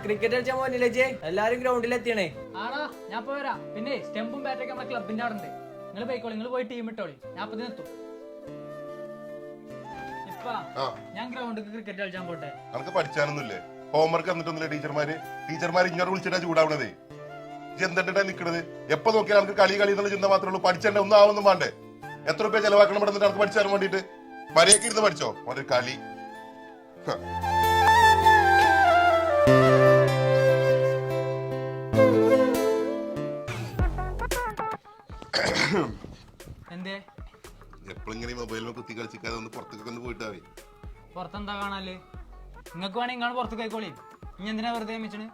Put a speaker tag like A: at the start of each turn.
A: Cricket കളിച്ചാൽ പോനില്ലേ? എല്ലാരും ഗ്രൗണ്ടിൽ എത്തിയണേ.
B: ആണോ? ഞാൻ പോരാ. പിന്നെ സ്റ്റെമ്പും ബാറ്റൊക്കെ നമ്മളെ ക്ലബിന്റെ അവിടെ ഉണ്ട്. നിങ്ങൾ പോയിക്കോളി, നിങ്ങൾ പോയി ടീം ഇട്ടോളി. ഞാൻ അപ്പൊ എത്തും. ഞാൻ ഗ്രൗണ്ടിൽ ക്രിക്കറ്റ് കളിച്ചാൻ പോട്ടെ.
C: നമുക്ക് പഠിച്ചാനൊന്നുമില്ലേ? ഹോംവർക്ക് തന്നിട്ടൊന്നുമില്ല ടീച്ചർമാർ ഇങ്ങനെ വിളിച്ചിട്ടാ ചൂടാവണതേ. എന്തിട്ടാ നിക്കണത്? എപ്പോ നോക്കിയാൽ നമുക്ക് കളി എന്നുള്ള ചിന്ത മാത്രമേ ഉള്ളൂ. പഠിച്ചേണ്ട ഒന്നും ആവുന്നും വേണ്ടേ? എത്ര രൂപ ചെലവാക്കണം ഇവിടെ നമുക്ക് പഠിച്ചാലും വേണ്ടിട്ട്? മര്യാദക്ക് ഇരുന്ന് പഠിച്ചോ. ഒരു കളി
B: എന്തേ
C: എപ്പോഴിങ്ങനെ മൊബൈലിൽ കുത്തി കളിച്ചിക്കാതെ ഒന്ന് പുറത്തേക്ക് ഒന്ന് പോയിട്ടാവേ.
B: പുറത്തെന്താ കാണാല്? നിങ്ങൾക്ക് വേണമെങ്കിൽ നിങ്ങൾ പുറത്ത് കൈക്കോളി. ഇനി എന്തിനാ വെറുതെ വെച്ചിട്ട്?